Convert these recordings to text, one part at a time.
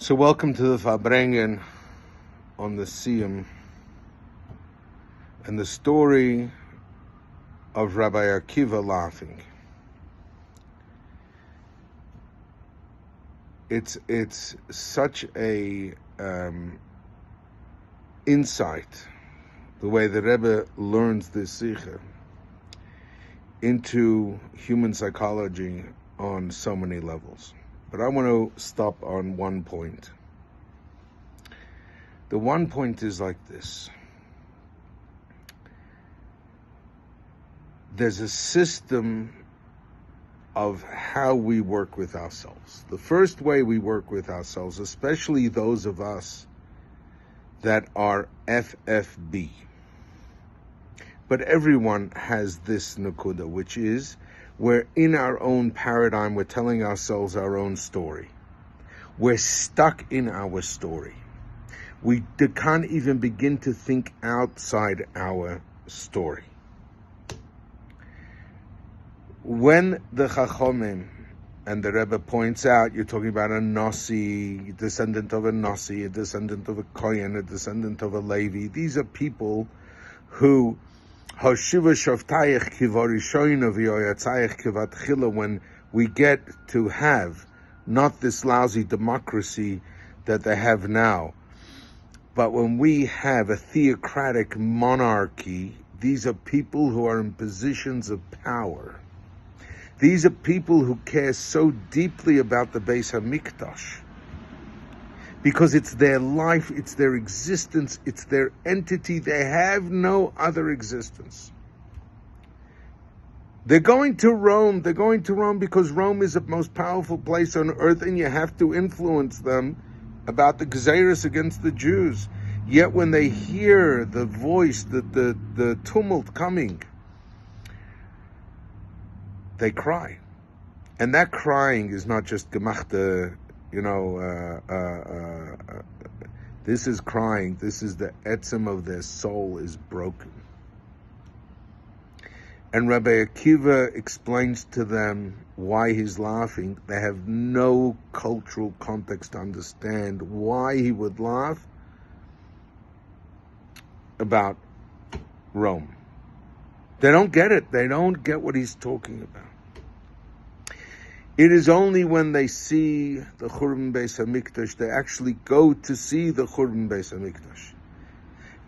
So welcome to the Farbrengen on the Siyum and the story of Rabbi Akiva laughing. It's such a insight, the way the Rebbe learns this Sicha into human psychology on so many levels. But I want to stop on one point. The one point is like this. There's a system of how we work with ourselves. The first way we work with ourselves, especially those of us that are FFB. But everyone has this nakuda, which is we're in our own paradigm, we're telling ourselves our own story. We're stuck in our story. We can't even begin to think outside our story. When the Chachomim and the Rebbe points out, you're talking about a Yossi, a descendant of a Yossi, a descendant of a Kohen, a descendant of a Levi. These are people who when we get to have not this lousy democracy that they have now, but when we have a theocratic monarchy, these are people who are in positions of power. These are people who care so deeply about the Beis HaMikdash, because it's their life, it's their existence, it's their entity. They have no other existence. They're going to Rome because Rome is the most powerful place on earth, and you have to influence them about the Gzeirus against the Jews. Yet when they hear the voice, the tumult coming, they cry. And that crying is not just gemachte, this is crying. This is the etzem of their soul is broken. And Rabbi Akiva explains to them why he's laughing. They have no cultural context to understand why he would laugh about Rome. They don't get it. They don't get what he's talking about. It is only when they see the Churban Beis HaMikdash, they actually go to see the Churban Beis HaMikdash.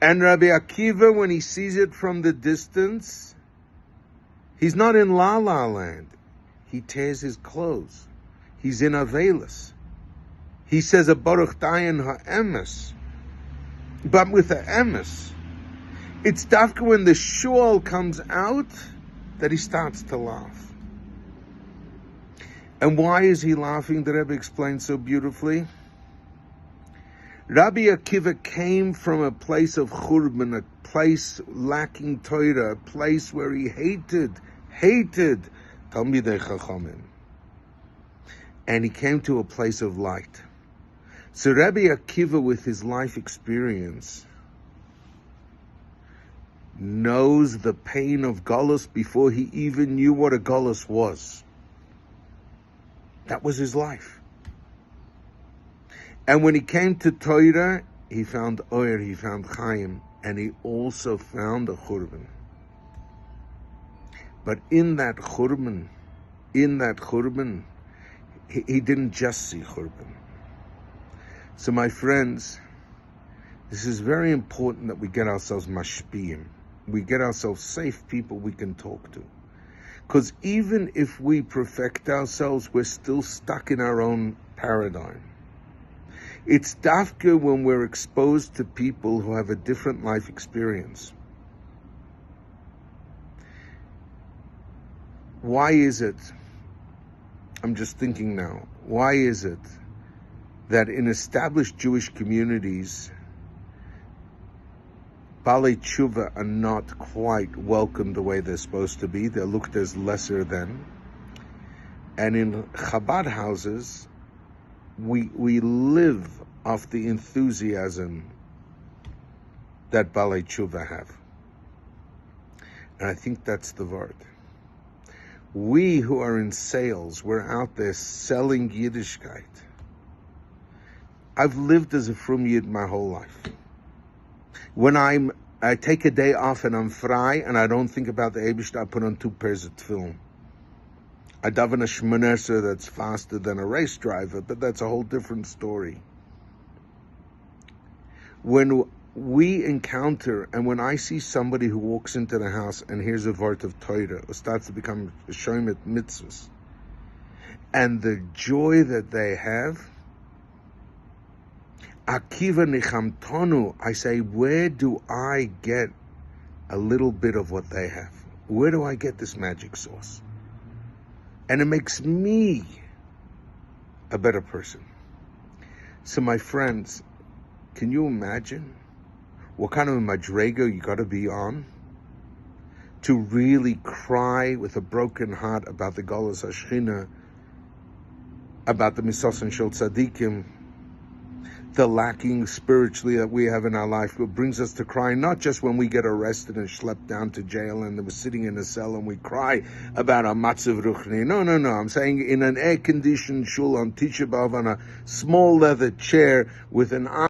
And Rabbi Akiva, when he sees it from the distance, he's not in La La Land. He tears his clothes. He's in Avelis. He says a Baruch Dayan HaEmes. But with the Emes, it's dafka when the shul comes out that he starts to laugh. And why is he laughing? The Rebbe explains so beautifully. Rabbi Akiva came from a place of churban, a place lacking Torah, a place where he hated Talmidei Chachamim. And he came to a place of light. So Rabbi Akiva, with his life experience, knows the pain of Golus before he even knew what a Golus was. That was his life. And when he came to Torah, he found Oyer, he found Chaim, and he also found a Churban. But in that Churban, he didn't just see Churban. So my friends, this is very important that we get ourselves mashpiyim. We get ourselves safe people we can talk to. Because even if we perfect ourselves, we're still stuck in our own paradigm. It's dafka when we're exposed to people who have a different life experience. Why is it, I'm just thinking now, why is it that in established Jewish communities, Balei Tshuva are not quite welcomed the way they're supposed to be? They're looked as lesser than. And in Chabad houses, we live off the enthusiasm that Balei Tshuva have. And I think that's the word. We who are in sales, we're out there selling Yiddishkeit. I've lived as a frum yid my whole life. When I take a day off and I'm frei and I don't think about the Eibishter, I put on 2 pairs of tefillin. I daven a shmoneser that's faster than a race driver, but that's a whole different story. When we encounter, and when I see somebody who walks into the house and hears a word of Torah, or starts to become a shoymet mitzvahs, and the joy that they have, Akiva nichamtonu, I say, where do I get a little bit of what they have? Where do I get this magic sauce? And it makes me a better person. So my friends, can you imagine what kind of a madrega you got to be on to really cry with a broken heart about the Galus Hashchina, about the Misosan Shel Tzadikim, the lacking spiritually that we have in our life? What brings us to cry, not just when we get arrested and schlepped down to jail and we're sitting in a cell and we cry about our matzav ruchni. No. I'm saying in an air-conditioned shul on Tisha B'Av on a small leather chair with an